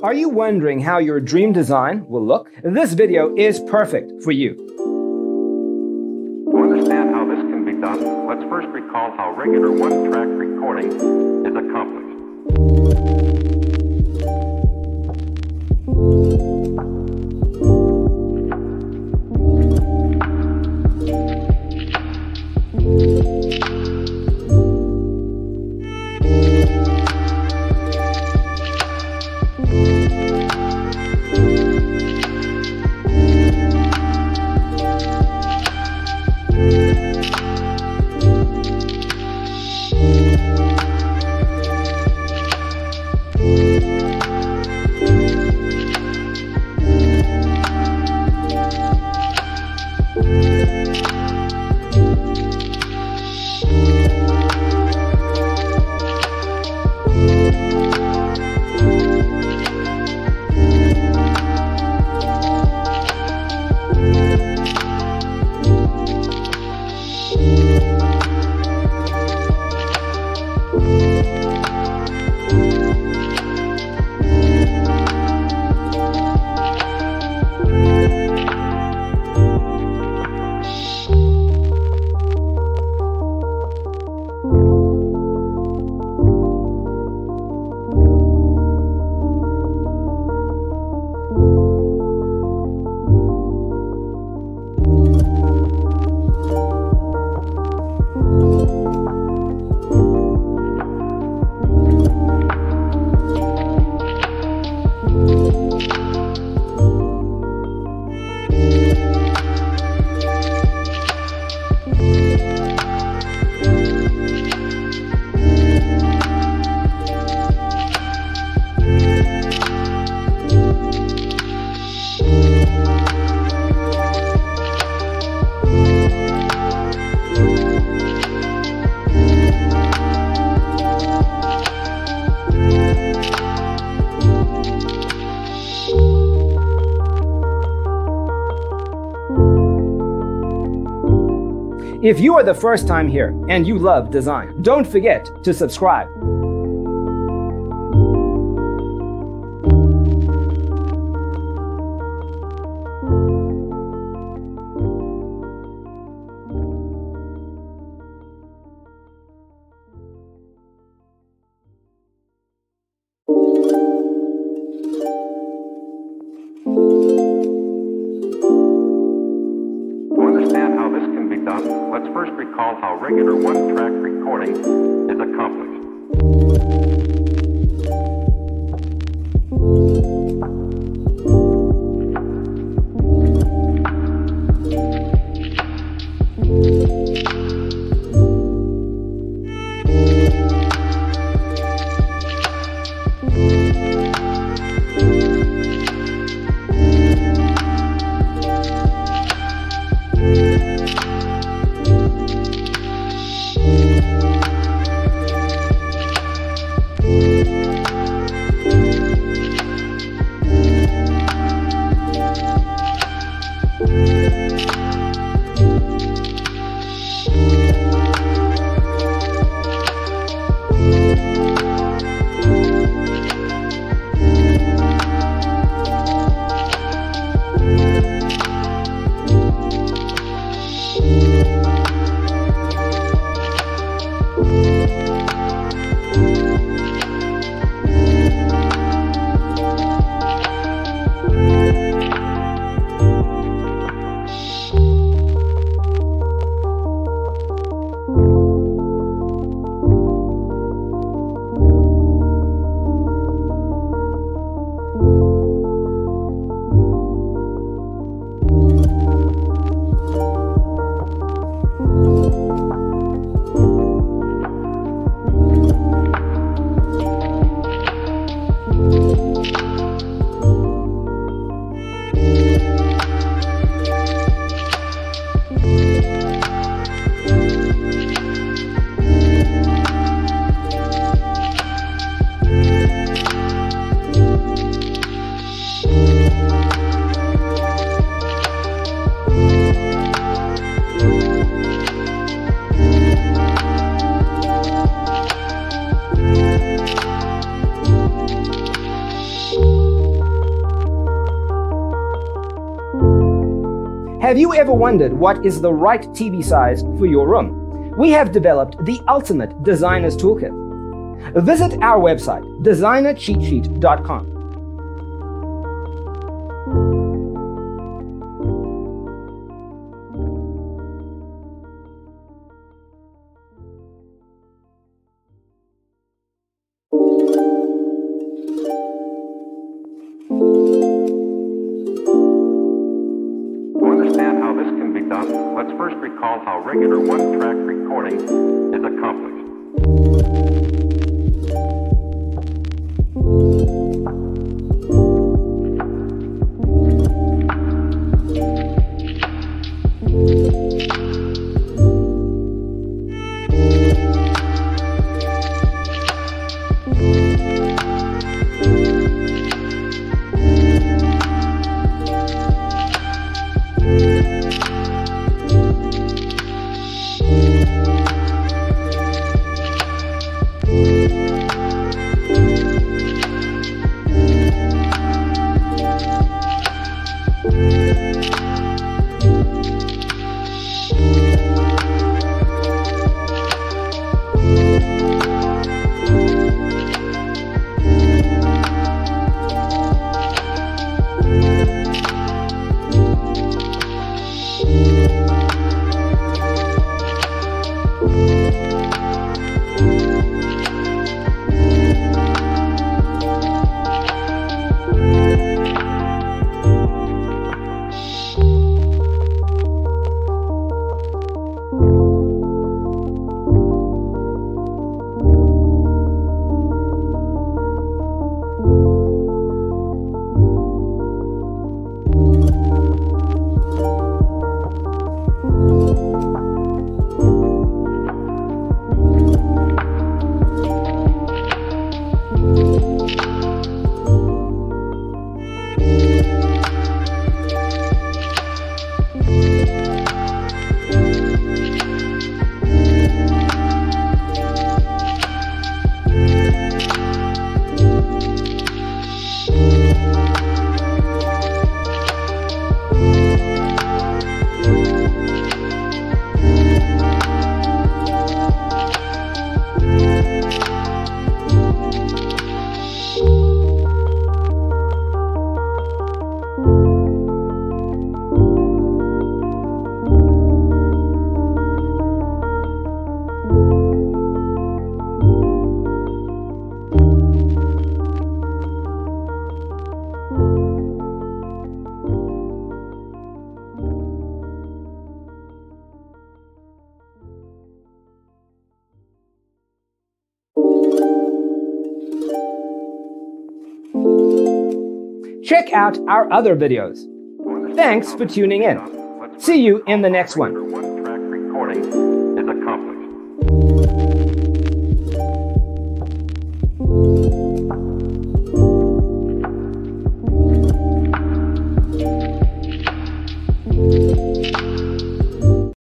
Are you wondering how your dream design will look? This video is perfect for you. To understand how this can be done, let's first recall how regular one-track recording is accomplished. If you are the first time here and you love design, don't forget to subscribe. Let's first recall how regular one-track recording is accomplished. Have you ever wondered what is the right TV size for your room? We have developed the ultimate designer's toolkit. Visit our website, designercheatsheet.com. To understand how this can be done, let's first recall how regular one-track recording is accomplished. Check out our other videos. Thanks for tuning in. See you in the next one. One-track recording